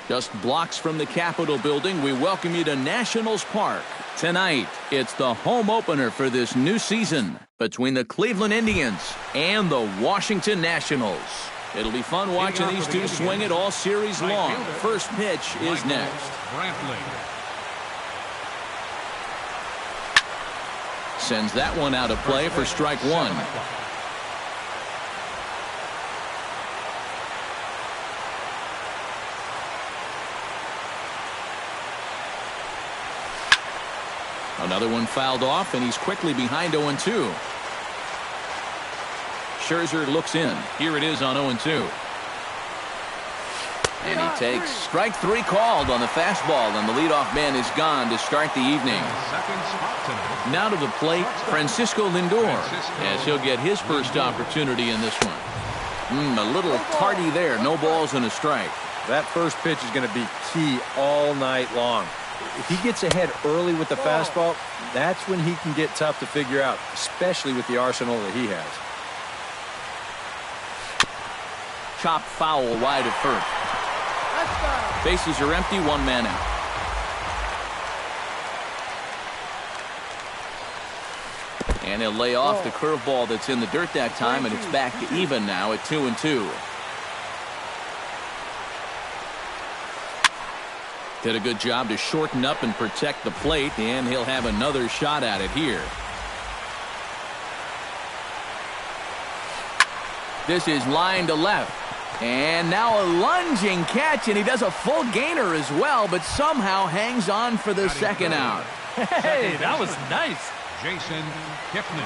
Just blocks from the Capitol building, we welcome you to Nationals Park. Tonight, it's the home opener for this new season between the Cleveland Indians and the Washington Nationals. It'll be fun watching these two swing it all series long. First pitch is next. Sends that one out of play for strike one. Another one fouled off, and he's quickly behind 0-2. Scherzer looks in. Here it is on 0-2. And he takes strike three called on the fastball, and the leadoff man is gone to start the evening. Now to the plate, Francisco Lindor, as he'll get his first opportunity in this one. A little tardy there. No balls and a strike. That first pitch is going to be key all night long. If he gets ahead early with the fastball, that's when he can get tough to figure out, especially with the arsenal that he has. Chop foul wide of first. Bases are empty, one man out. And he'll lay off the curveball that's in the dirt that time, and it's back to even now at 2-2. Did a good job to shorten up and protect the plate, and he'll have another shot at it here. This is line to left. And now a lunging catch, and he does a full gainer as well, but somehow hangs on for the second out. Hey, that was nice. Jason Kipnis.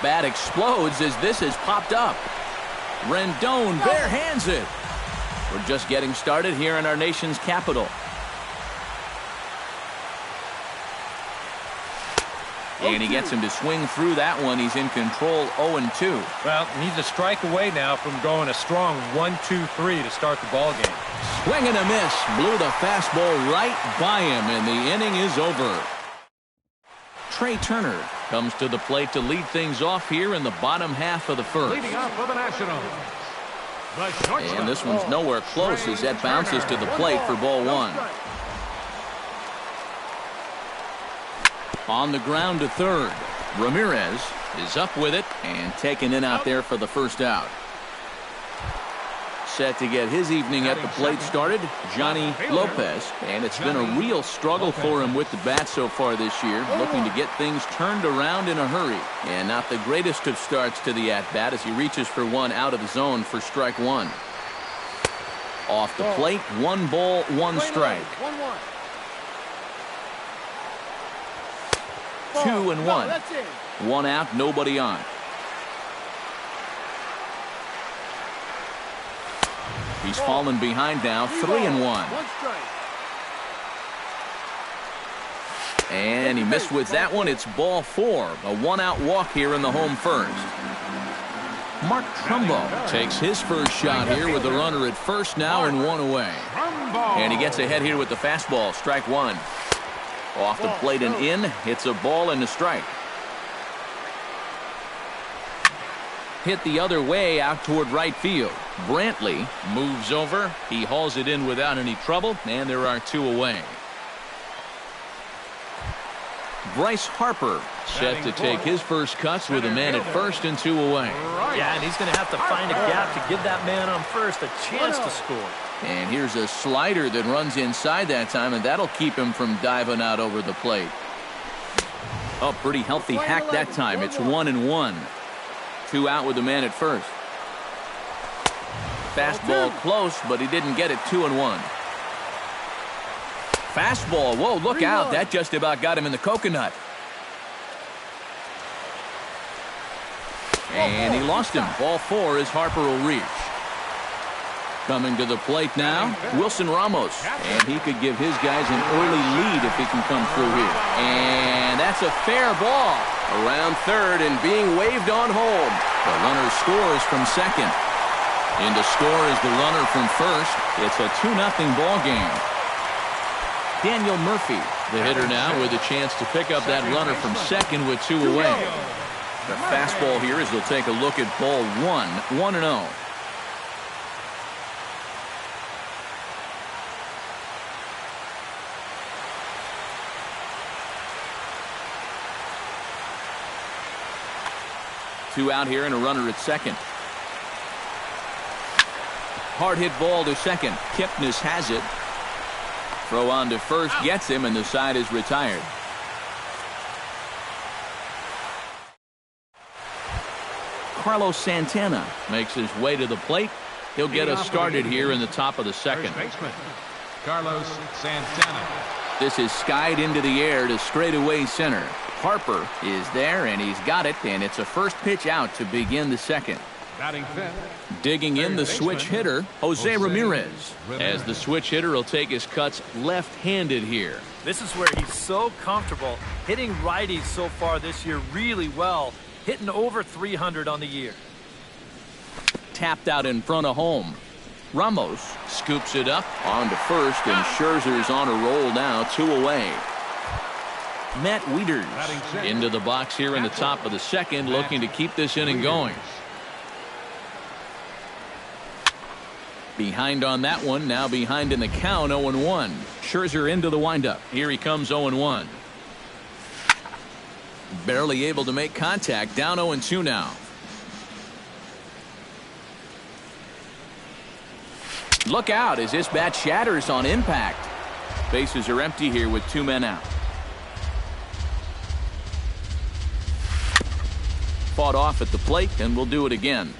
Bat explodes as this has popped up. Rendon bare hands it. We're just getting started here in our nation's capital. And he gets him to swing through that one. He's in control 0-2. Well, he's a strike away now from going a strong 1-2-3 to start the ball game. Swing and a miss. Blew the fastball right by him, and the inning is over. Trey Turner comes to the plate to lead things off here in the bottom half of the first. Leading off for the Nationals. And this one's nowhere close as that bounces to the plate for ball one. On the ground to third. Ramirez is up with it and taken in out there for the first out. Set to get his evening at the plate started, Johnny Lopez. And it's been a real struggle for him with the bat so far this year, looking to get things turned around in a hurry. And not the greatest of starts to the at-bat as he reaches for one out of the zone for strike one. Off the plate, 1 ball, 1 strike. 2-1. 1 out, nobody on. He's fallen behind now, 3-1. And he missed with that one. It's ball 4. A 1-out walk here in the home first. Mark Trumbo takes his first shot here with the runner at first now and 1 away. And he gets ahead here with the fastball, strike 1. Off the plate and in, hits a ball and a strike. Hit the other way out toward right field. Brantley moves over. He hauls it in without any trouble, and there are 2 away. Bryce Harper set to take his first cuts with a man at first and 2 away. Yeah, and he's going to have to find a gap to give that man on first a chance to score. And here's a slider that runs inside that time, and that'll keep him from diving out over the plate. Oh, pretty healthy hack that time. It's 1-1. 2 out with the man at first. Fastball close, but he didn't get it. 2-1. Fastball. Whoa, look out. That just about got him in the coconut. And he lost him. Ball 4 as Harper will reach. Coming to the plate now, Wilson Ramos. And he could give his guys an early lead if he can come through here. And that's a fair ball. Around third and being waved on home. The runner scores from second. In to score is the runner from first. It's a 2-0 ball game. Daniel Murphy, the hitter now, with a chance to pick up that runner from second with 2 away. The fastball here as they'll take a look at ball 1-0. Two out here and a runner at second. Hard hit ball to second. Kipnis has it. Throw on to first gets him, and the side is retired. Carlos Santana makes his way to the plate. He'll get us started here in the top of the second. Carlos Santana. This is skied into the air to straightaway center. Harper is there, and he's got it, and it's a first pitch out to begin the second. Batting fifth. Digging in the switch hitter, Jose Ramirez. As the switch hitter will take his cuts left-handed here. This is where he's so comfortable, hitting righties so far this year really well, hitting over 300 on the year. Tapped out in front of home. Ramos scoops it up on to first, and Scherzer's on a roll now, 2 away. Matt Wieters into the box here in the top of the second, looking to keep this inning going. Behind on that one, now behind in the count, 0-1. Scherzer into the windup. Here he comes, 0-1. Barely able to make contact, down 0-2 now. Look out as this bat shatters on impact. Bases are empty here with 2 men out. Fought off at the plate, and we'll do it again.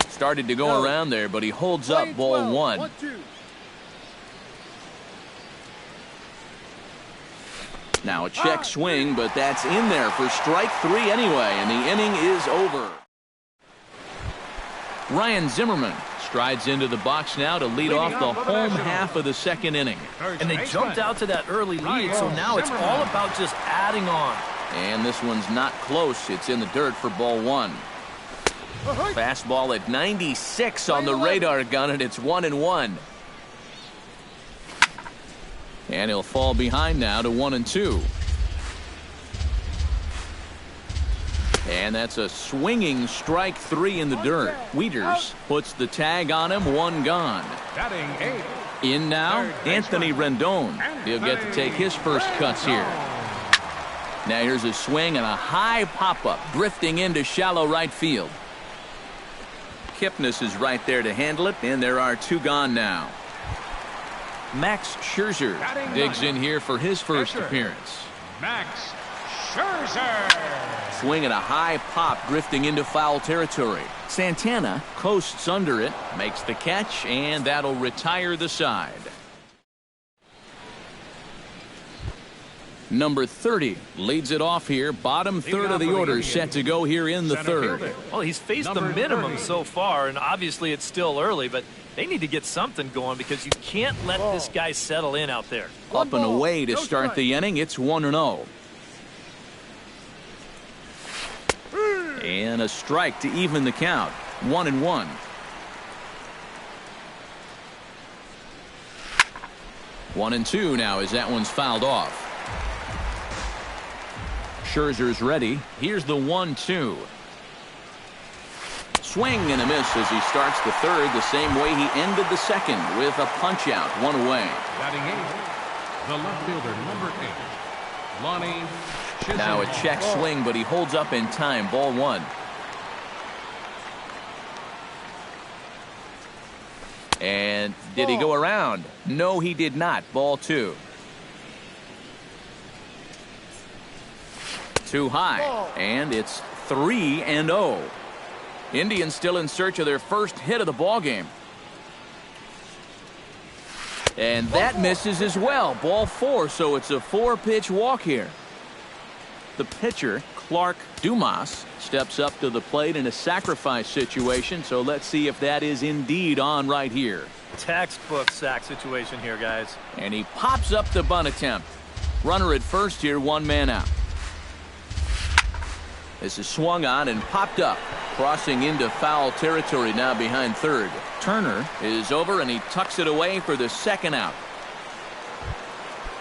Started to go around there, but he holds up ball 1. Now a check swing, but that's in there for strike 3 anyway, and the inning is over. Ryan Zimmerman strides into the box now to lead off the home half of the second inning. And they jumped out to that early lead, so now it's all about just adding on. And this one's not close. It's in the dirt for ball 1. Fastball at 96 on the radar gun, and it's 1-1. And he'll fall behind now to 1-2. And that's a swinging strike 3 in the dirt. Wieters puts the tag on him, 1 gone. In now, Anthony Rendon. He'll get to take his first cuts here. Now here's a swing and a high pop-up, drifting into shallow right field. Kipnis is right there to handle it, and there are 2 gone now. Max Scherzer digs in here for his first appearance. Max Scherzer. Swing and a high pop, drifting into foul territory. Santana coasts under it, makes the catch, and that'll retire the side. Number 30 leads it off here. Bottom third of the order set to go here in the third. Well, he's faced the minimum so far, and obviously it's still early, but they need to get something going because you can't let this guy settle in out there. Up and away to start the inning. It's 1-0. And a strike to even the count. 1-1. One and two now as that one's fouled off. Scherzer's ready. Here's the 1-2. Swing and a miss as he starts the third the same way he ended the second with a punch out, 1 away. Batting 8, the left fielder, number 8, Lonnie Chisenhall. Now a check swing, but he holds up in time. Ball 1. And did he go around? No, he did not. Ball 2. Too high, and it's 3-0. Indians still in search of their first hit of the ball game. And that misses as well. Ball 4, so it's a 4-pitch walk here. The pitcher Clark Dumas steps up to the plate in a sacrifice situation, so let's see if that is indeed on right here. Textbook sack situation here, guys. And he pops up the bunt attempt. Runner at first here, one man out. This is swung on and popped up, crossing into foul territory now behind third. Turner is over and he tucks it away for the second out.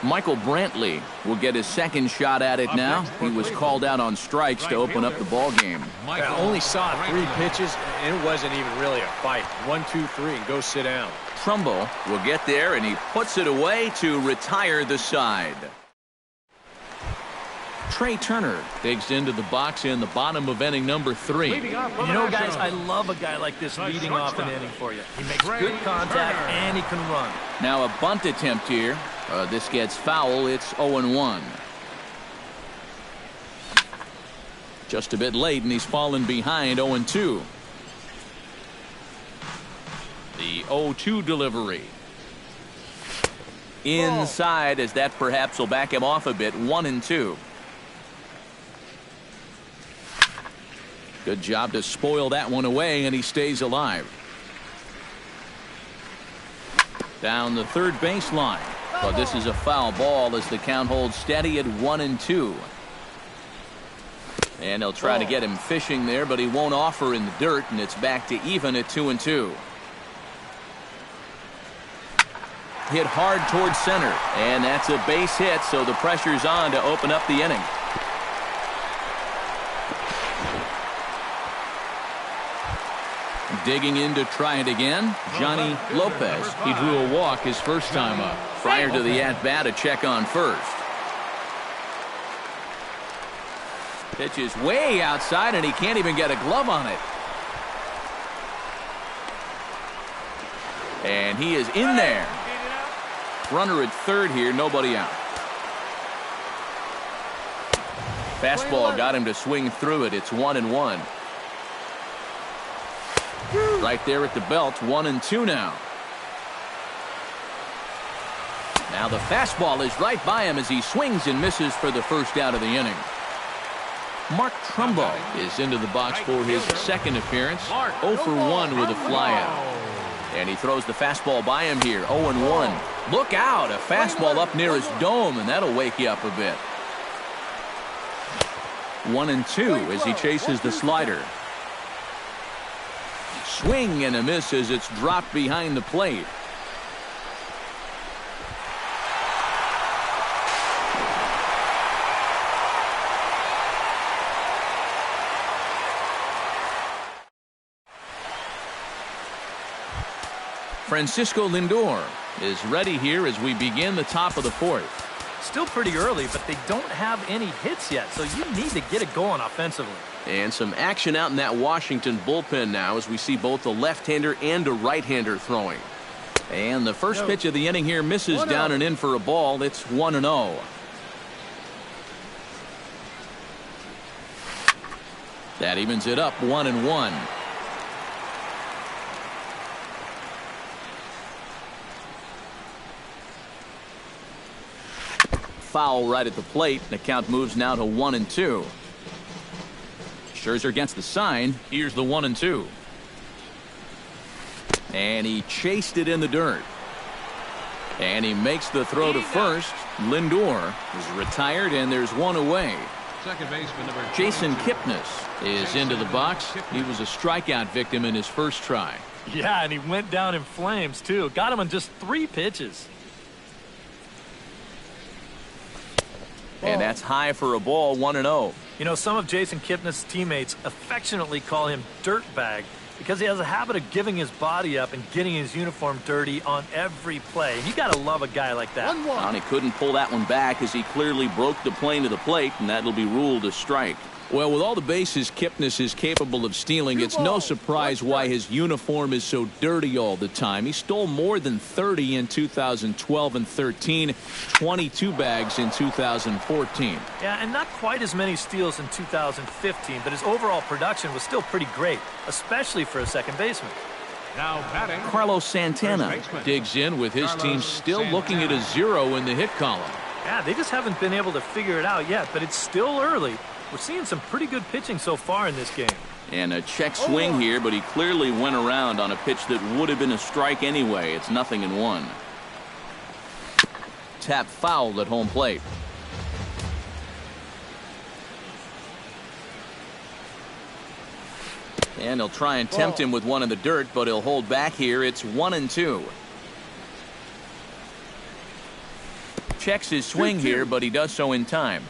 Michael Brantley will get his second shot at it now. He was called out on strikes to open up the ball game. I only saw 3 pitches, and it wasn't even really a fight. 1, 2, 3, and go sit down. Trumbull will get there, and he puts it away to retire the side. Trey Turner digs into the box in the bottom of inning number 3. You know, guys, I love a guy like this leading off an inning for you. He makes good contact, and he can run. Now a bunt attempt here. This gets foul. It's 0-1. Just a bit late, and he's fallen behind 0-2. The 0-2 delivery. Inside, as that perhaps will back him off a bit. 1-2. Good job to spoil that one away, and he stays alive. Down the third baseline. But this is a foul ball as the count holds steady at 1-2. And they'll try to get him fishing there, but he won't offer in the dirt, and it's back to even at 2-2. Hit hard towards center, and that's a base hit, so the pressure's on to open up the inning. Digging in to try it again, Johnny Lopez. He drew a walk his first time up. Prior to the at-bat, a check on first. Pitch is way outside, and he can't even get a glove on it. And he is in there. Runner at third here, nobody out. Fastball got him to swing through it. It's 1-1. Right there at the belt, 1-2 now. Now the fastball is right by him as he swings and misses for the first out of the inning. Mark Trumbull is into the box for his second appearance. 0 for 1 with a flyout. And he throws the fastball by him here. 0-1. Look out, a fastball up near his dome, and that'll wake you up a bit. 1-2 as he chases the slider. Swing and a miss as it's dropped behind the plate. Francisco Lindor is ready here as we begin the top of the fourth. Still pretty early, but they don't have any hits yet, so you need to get it going offensively. And some action out in that Washington bullpen now as we see both a left-hander and a right-hander throwing. And the first pitch of the inning here misses down and in for a ball. It's 1-0. That evens it up 1-1. Foul right at the plate. The count moves now to 1-2. Scherzer against the sign. Here's the 1-2. And he chased it in the dirt. And he makes the throw to first. Lindor is retired, and there's one away. Second baseman number Jason Kipnis is into the box. He was a strikeout victim in his first try. Yeah, and he went down in flames, too. Got him on just 3 pitches. And that's high for a ball, 1-0. You know, some of Jason Kipnis' teammates affectionately call him Dirtbag because he has a habit of giving his body up and getting his uniform dirty on every play. And you got to love a guy like that. And he couldn't pull that one back as he clearly broke the plane to the plate, and that'll be ruled a strike. Well, with all the bases Kipnis is capable of stealing, it's no surprise why his uniform is so dirty all the time. He stole more than 30 in 2012 and 13, 22 bags in 2014. Yeah, and not quite as many steals in 2015, but his overall production was still pretty great, especially for a second baseman. now batting. Carlos Santana digs in with his team still looking at a 0 in the hit column. Yeah, they just haven't been able to figure it out yet, but it's still early. We're seeing some pretty good pitching so far in this game. And a check swing here, but he clearly went around on a pitch that would have been a strike anyway. It's 0-1. Tap fouled at home plate. And he'll try and tempt him with one in the dirt, but he'll hold back here. It's 1-2. Checks his swing here, but he does so in time.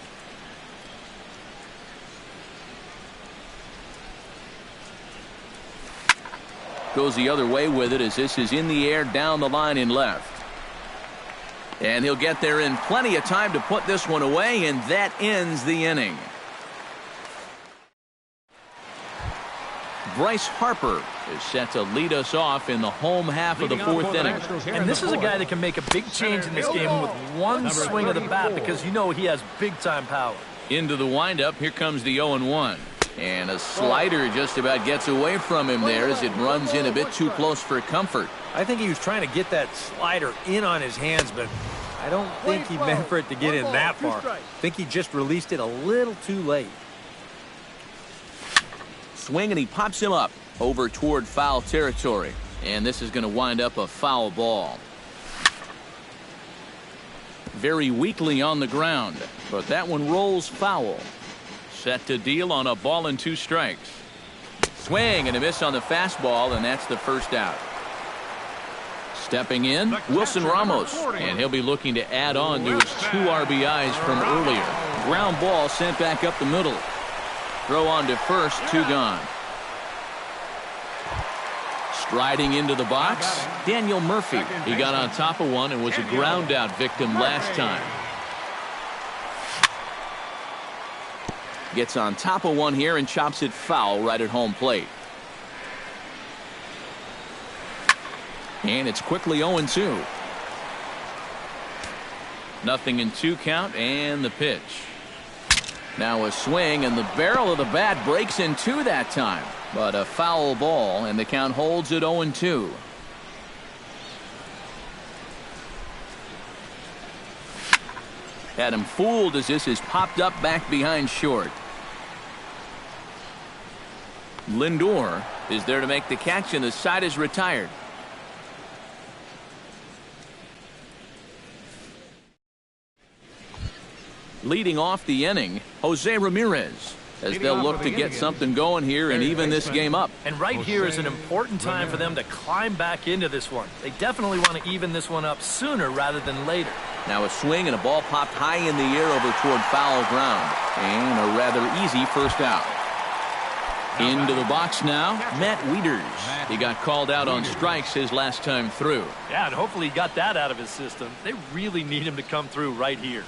Goes the other way with it as this is in the air down the line in left. And he'll get there in plenty of time to put this one away, and that ends the inning. Bryce Harper is set to lead us off in the home half of the fourth inning. And this is a guy that can make a big change in this game with one swing of the bat because you know he has big-time power. Into the windup, here comes the 0-1. And a slider just about gets away from him there as it runs in a bit too close for comfort. I think he was trying to get that slider in on his hands, but I don't think he meant for it to get in that far. I think he just released it a little too late. Swing, and he pops him up over toward foul territory. And this is going to wind up a foul ball. Very weakly on the ground, but that one rolls foul. Set to deal on a ball and 2 strikes. Swing and a miss on the fastball, and that's the first out. Stepping in, Wilson Ramos, and he'll be looking to add on to his 2 RBIs from earlier. Ground ball sent back up the middle. Throw on to first, 2 gone. Striding into the box, Daniel Murphy. He got on top of one and was a ground out victim last time. Gets on top of one here and chops it foul right at home plate. And it's quickly 0-2. 0-2 count, and the pitch. Now a swing, and the barrel of the bat breaks in 2 that time. But a foul ball, and the count holds at 0-2. Had him fooled as this is popped up back behind short. Lindor is there to make the catch, and the side is retired. Leading off the inning, Jose Ramirez, as they'll look to get something going here and even this game up. And right here is an important time for them to climb back into this one. They definitely want to even this one up sooner rather than later. Now a swing, and a ball popped high in the air over toward foul ground. And a rather easy first out. Into the box now, Matt Wieters. He got called out on strikes his last time through. Yeah, and hopefully he got that out of his system. They really need him to come through right here.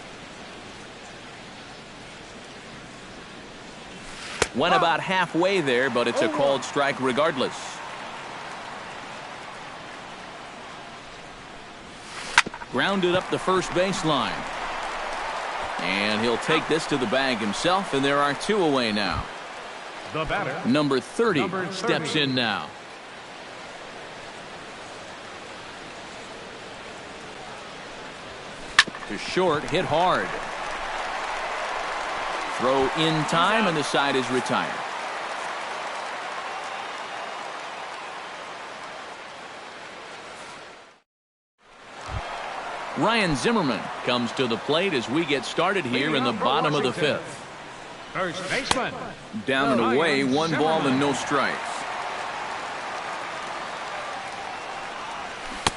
Went about halfway there, but it's a called strike regardless. Grounded up the first baseline. And he'll take this to the bag himself, and there are 2 away now. The batter, Number 30 steps in now. To short, hit hard. Throw in time, and the side is retired. Ryan Zimmerman comes to the plate as we get started here in the bottom of the 5th. first baseman. Down and away, 1 ball and no strikes.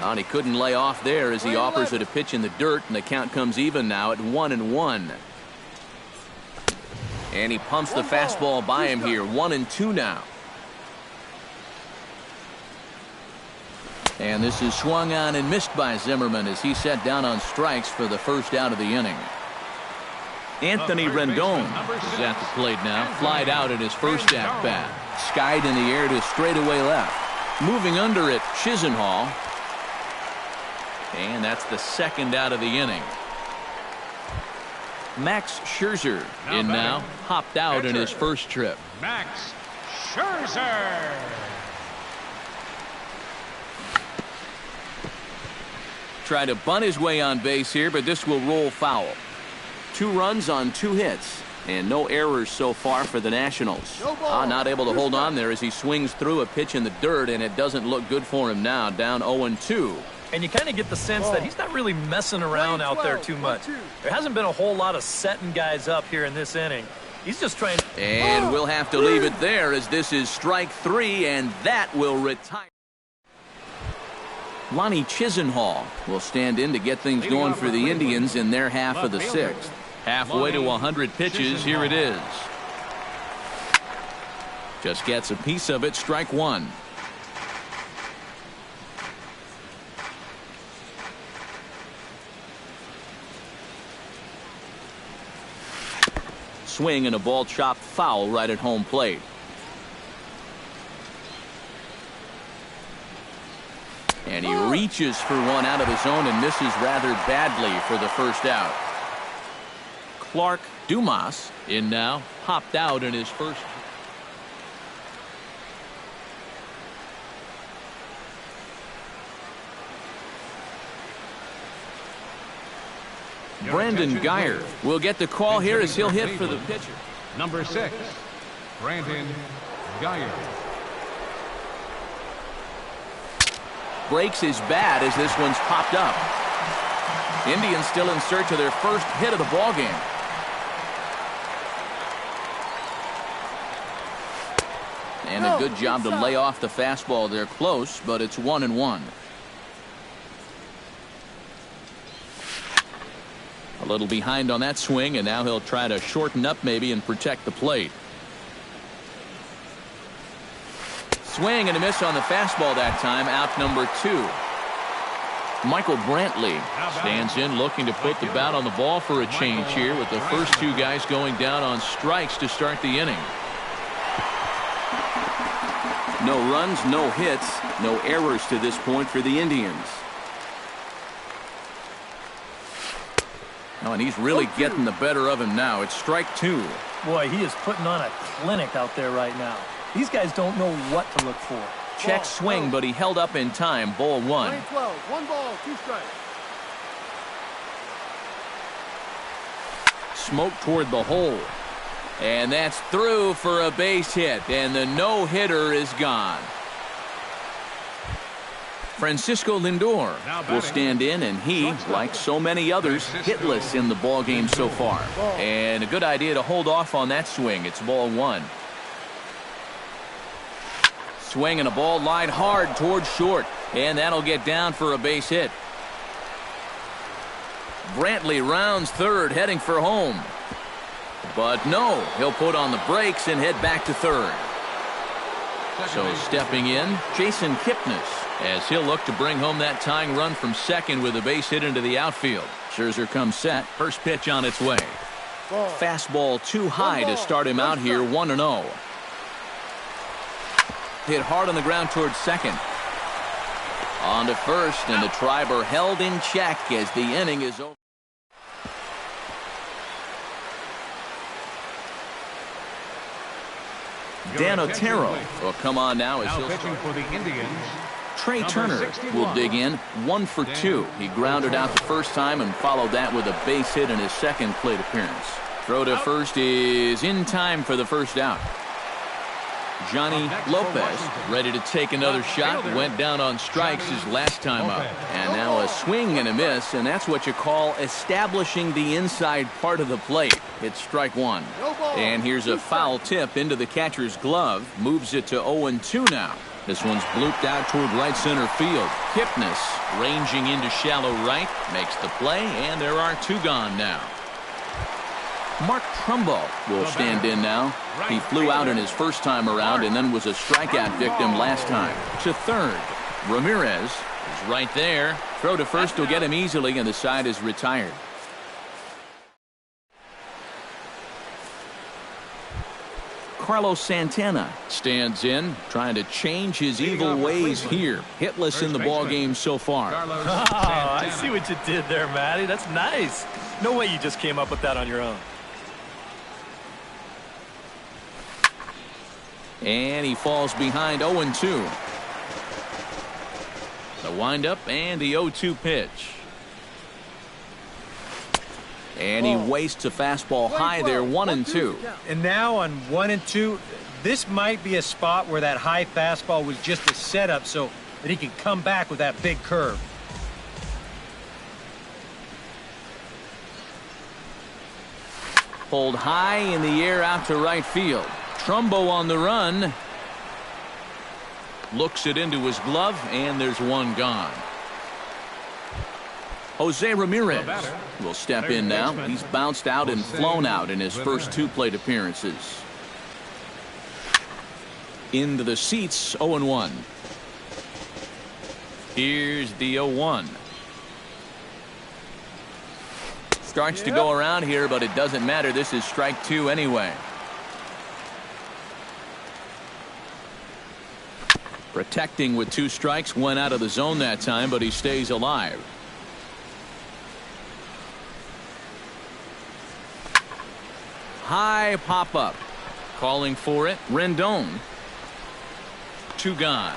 And he couldn't lay off there as he offers it a pitch in the dirt, and the count comes even now at 1-1. And he pumps the fastball by him here, 1-2 now. And this is swung on and missed by Zimmerman as he set down on strikes for the first out of the inning. Anthony Rendon is at the plate now, flied out at his first at-bat. Skied in the air to straightaway left. Moving under it, Chisenhall. And that's the second out of the inning. Max Scherzer in now, hopped out in his first trip. Max Scherzer. Try to bunt his way on base here, but this will roll foul. 2 runs on 2 hits. And no errors so far for the Nationals. Not able to hold on there as he swings through a pitch in the dirt, and it doesn't look good for him now, down 0-2. And you kind of get the sense that he's not really messing around out there too much. There hasn't been a whole lot of setting guys up here in this inning. He's just trying to... And we'll have to leave it there as this is strike 3, and that will retire. Lonnie Chisenhall will stand in to get things going for the Indians in their half of the 6th. Halfway to 100 pitches, here it is. Just gets a piece of it, strike 1. Swing and a ball chopped foul right at home plate. And he reaches for one out of his own and misses rather badly for the first out. Clark Dumas in now, hopped out in his first. Brandon Geyer will get the call here as he'll hit for the pitcher. Number 6, Brandon Geyer. Breaks his bat as this one's popped up. Indians still in search of their first hit of the ballgame. And a good job to lay off the fastball there close, but it's 1-1. A little behind on that swing, and now he'll try to shorten up maybe and protect the plate. Swing and a miss on the fastball that time, out number 2. Michael Brantley stands in looking to put the bat on the ball for a change here with the first 2 guys going down on strikes to start the inning. No runs, no hits, no errors to this point for the Indians. Oh, and he's really getting the better of him now. It's strike 2. Boy, he is putting on a clinic out there right now. These guys don't know what to look for. Check swing, but he held up in time. Ball 1. 12, 1 ball, 2 strikes. Smoke toward the hole. And that's through for a base hit. And the no-hitter is gone. Francisco Lindor will stand in, and he, like so many others, hitless in the ballgame so far. And a good idea to hold off on that swing. It's ball 1. Swing and a ball lined hard towards short, and that'll get down for a base hit. Brantley rounds third, heading for home. But no, he'll put on the brakes and head back to third. So stepping in, Jason Kipnis, as he'll look to bring home that tying run from second with a base hit into the outfield. Scherzer comes set. First pitch on its way. Fastball too high to start him out here, 1-0. Hit hard on the ground towards second. On to first, and the Triber held in check as the inning is over. Dan Otero will come on now as he'll pitching start. for the Indians. Trey Turner will dig in, 1 for 2. He grounded out the first time and followed that with a base hit in his second plate appearance. Throw to first is in time for the first out. Johnny Lopez ready to take another shot. Went down on strikes his last time up. And now a swing and a miss, and that's what you call establishing the inside part of the plate. It's strike 1. And here's a foul tip into the catcher's glove. Moves it to 0-2 now. This one's blooped out toward right center field. Kipnis ranging into shallow right. Makes the play, and there are 2 gone now. Mark Trumbo will stand in now. He flew out in his first time around and then was a strikeout victim last time. To third, Ramirez is right there. Throw to first will get him easily, and the side is retired. Carlos Santana stands in, trying to change his evil ways here. Hitless in the ballgame so far. Oh, I see what you did there, Matty. That's nice. No way you just came up with that on your own. And he falls behind 0-2. The windup and the 0-2 pitch. And he wastes a fastball high there, 1-2. And now on 1-2, this might be a spot where that high fastball was just a setup so that he can come back with that big curve. Pulled high in the air out to right field. Trumbo on the run. Looks it into his glove, and there's one gone. Jose Ramirez will step in now. He's bounced out and flown out in his first 2 plate appearances. Into the seats, 0-1. Here's the 0-1. Starts to go around here, but it doesn't matter. This is strike 2 anyway. Protecting with 2 strikes, went out of the zone that time, but he stays alive. High pop-up. Calling for it, Rendon. 2 gone.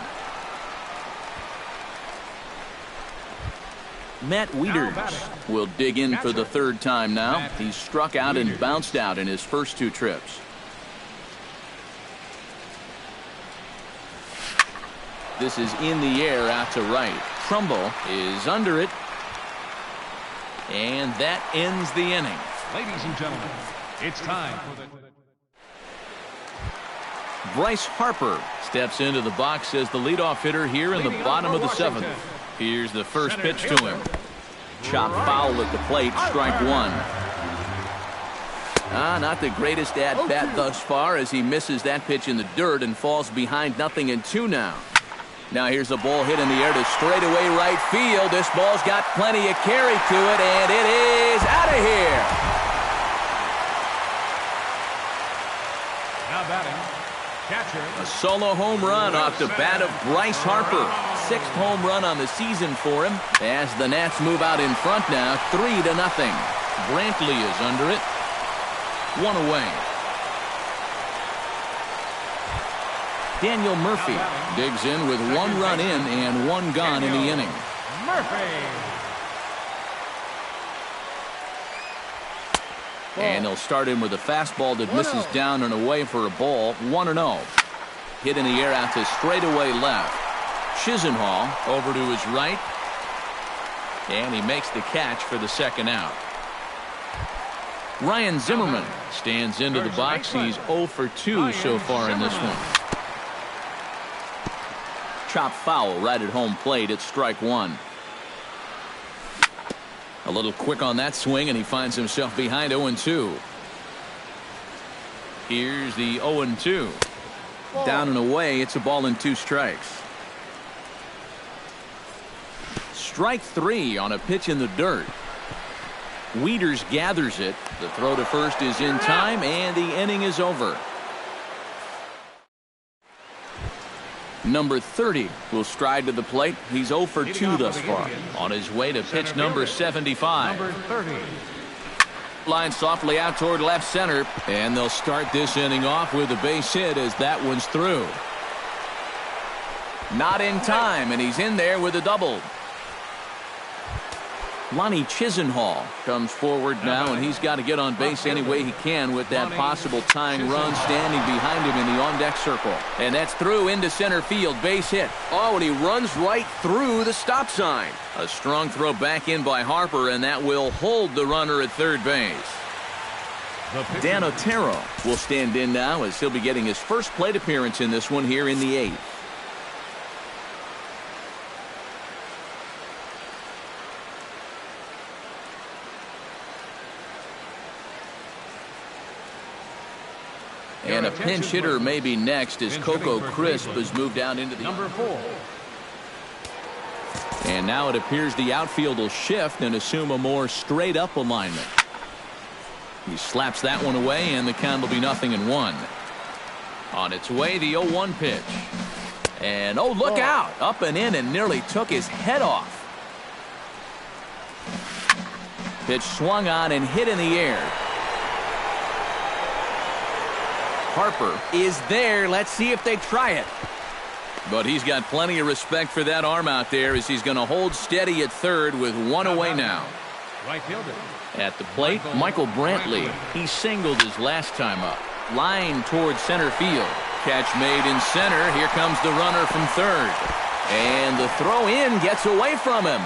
Matt Wieters will dig in for the 3rd time now. He's struck out and bounced out in his first 2 trips. This is in the air out to right. Trumbo is under it. And that ends the inning. Ladies and gentlemen, it's time for the... Bryce Harper steps into the box as the leadoff hitter here in the bottom of the 7th. Here's the first pitch to him. Chop foul at the plate, strike 1. Not the greatest at-bat thus far as he misses that pitch in the dirt and falls behind 0-2 now. Now here's a ball hit in the air to straightaway right field. This ball's got plenty of carry to it, and it is out of here. Now batting, catcher. A solo home run off the bat of Bryce Harper. 6th home run on the season for him as the Nats move out in front now, 3-0. Brantley is under it. 1 away. Daniel Murphy digs in with 1 run in and 1 gone in the inning. And he'll start in with a fastball that misses down and away for a ball. 1-0. Hit in the air out to straightaway left. Chisenhall over to his right. And he makes the catch for the 2nd out. Ryan Zimmerman stands into the box. He's 0 for 2 so far in this one. Chop foul right at home plate. It's strike 1. A little quick on that swing, and he finds himself behind 0-2. Here's the 0-2. Down and away. It's a ball and 2 strikes. Strike 3 on a pitch in the dirt. Wieters gathers it. The throw to first is in time, and the inning is over. Number 30 will stride to the plate. He's 0 for 2 thus far. On his way to pitch number 75. Number 30. Line softly out toward left center, and they'll start this inning off with a base hit as that one's through. Not in time, and he's in there with a double. Lonnie Chisenhall comes forward now, and he's got to get on base any way he can with that possible tying run standing behind him in the on-deck circle. And that's through into center field, base hit. Oh, and he runs right through the stop sign. A strong throw back in by Harper, and that will hold the runner at third base. Dan Otero will stand in now as he'll be getting his first plate appearance in this one here in the 8th. And a pinch hitter may be next as Coco Crisp has moved down into the number 4. And now it appears the outfield will shift and assume a more straight up alignment. He slaps that one away, and the count will be 0-1. On its way, the 0-1 pitch. And oh, look out! Up and in and nearly took his head off. Pitch swung on and hit in the air. Harper is there. Let's see if they try it. But he's got plenty of respect for that arm out there as he's going to hold steady at third with 1 away now. Right fielder. At the plate, Michael Brantley. He singled his last time up. Line towards center field. Catch made in center. Here comes the runner from third. And the throw in gets away from him.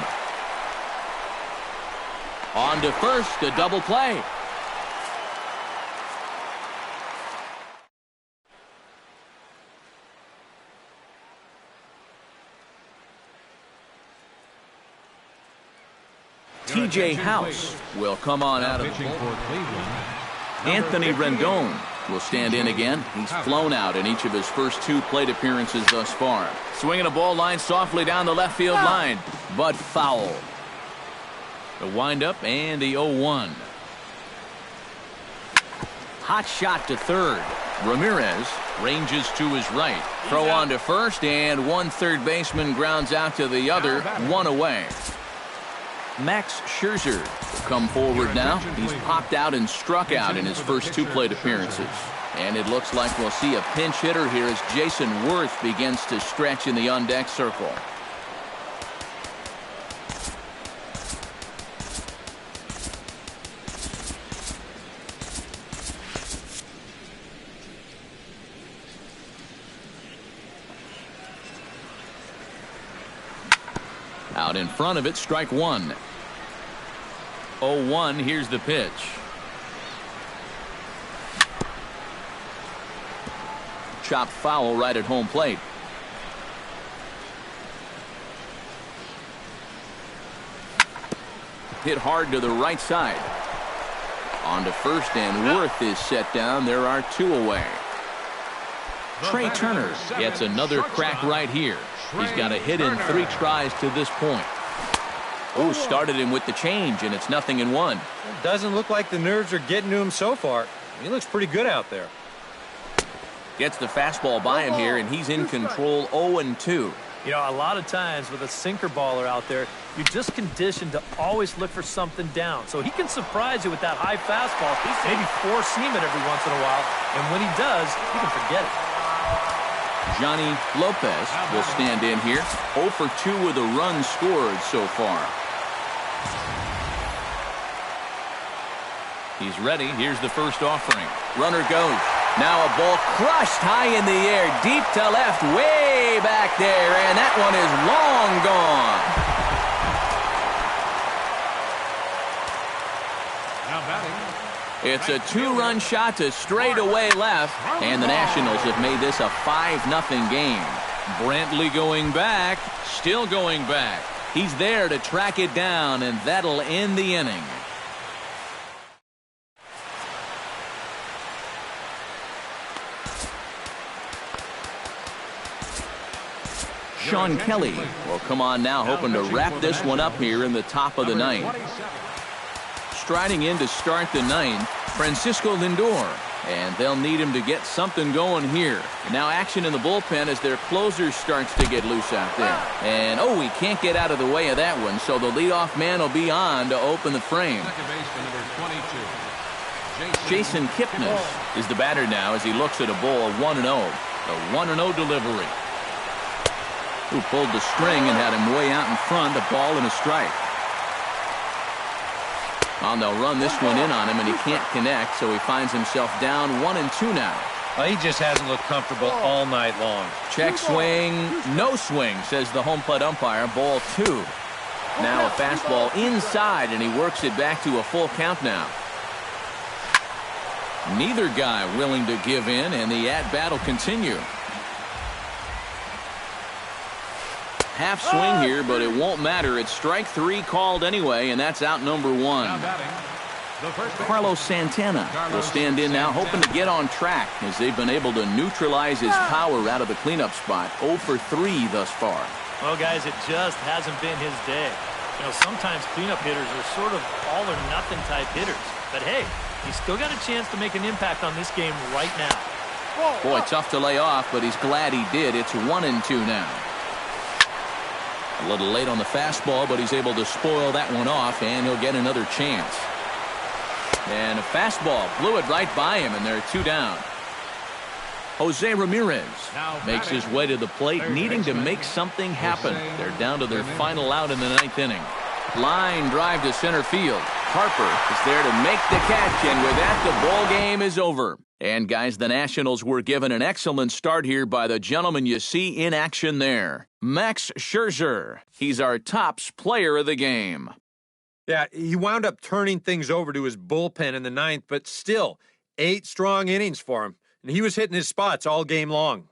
On to first, a double play. TJ House will come on out of the Pitching for Cleveland. Anthony Rendon will stand in again. He's flown out in each of his first 2 plate appearances thus far. Swinging a ball line softly down the left field line, but foul. The windup and the 0-1. Hot shot to third. Ramirez ranges to his right. Throw on to first, and one third baseman grounds out to the other, 1 away. Max Scherzer will come forward now. He's popped out and struck out in his first 2 plate appearances. And it looks like we'll see a pinch hitter here as Jason Worth begins to stretch in the on-deck circle. Out in front of it, strike 1. 0-1, here's the pitch. Chopped foul right at home plate. Hit hard to the right side. On to first, and Worth is set down. There are 2 away. Trey Turner gets another crack right here. He's got a hit in 3 tries to this point. Oh, started him with the change, and it's 0-1. It doesn't look like the nerves are getting to him so far. He looks pretty good out there. Gets the fastball by him here, and he's in control. 0-2. You know, a lot of times with a sinker baller out there, you're just conditioned to always look for something down. So he can surprise you with that high fastball, maybe four-seam it every once in a while, and when he does, you can forget it. Johnny Lopez will stand in here. 0 for 2 with a run scored so far. He's ready. Here's the first offering. Runner goes. Now a ball crushed high in the air, deep to left, way back there, and that one is long gone. Now batting. It's a 2-run shot to straightaway left, and the Nationals have made this a 5-0 game. Brantley going back, still going back. He's there to track it down, and that'll end the inning. Sean Kelly will come on now, hoping to wrap this one up here in the top of the 9th. Striding in to start the 9th, Francisco Lindor, and they'll need him to get something going here. And now action in the bullpen as their closer starts to get loose out there. And he can't get out of the way of that one, so the leadoff man will be on to open the frame. Second baseman number 22. Jason Kipnis is the batter now as he looks at a ball 1-0. The 1-0 delivery. Who pulled the string and had him way out in front, a ball and a strike. Well, they'll run this one in on him, and he can't connect, so he finds himself down 1-2 now. Well, he just hasn't looked comfortable all night long. Check swing, no swing, says the home plate umpire. Ball 2. Now a fastball inside, and he works it back to a full count now. Neither guy willing to give in, and the at-bat will continue. Half swing here, but it won't matter. It's strike 3 called anyway, and that's out number 1. Carlos Santana will stand in now, hoping to get on track as they've been able to neutralize his power out of the cleanup spot. 0 for 3 thus far. Well, guys, it just hasn't been his day. You know, sometimes cleanup hitters are sort of all-or-nothing type hitters. But, hey, he's still got a chance to make an impact on this game right now. Boy, tough to lay off, but he's glad he did. It's 1-2 now. A little late on the fastball, but he's able to spoil that one off, and he'll get another chance. And a fastball blew it right by him, and they're 2 down. Jose Ramirez makes his way to the plate, needing to make something happen. They're down to their final out in the 9th inning. Line drive to center field. Harper is there to make the catch, and with that, the ball game is over. And, guys, the Nationals were given an excellent start here by the gentleman you see in action there, Max Scherzer. He's our tops player of the game. Yeah, he wound up turning things over to his bullpen in the ninth, but still, 8 strong innings for him. And he was hitting his spots all game long.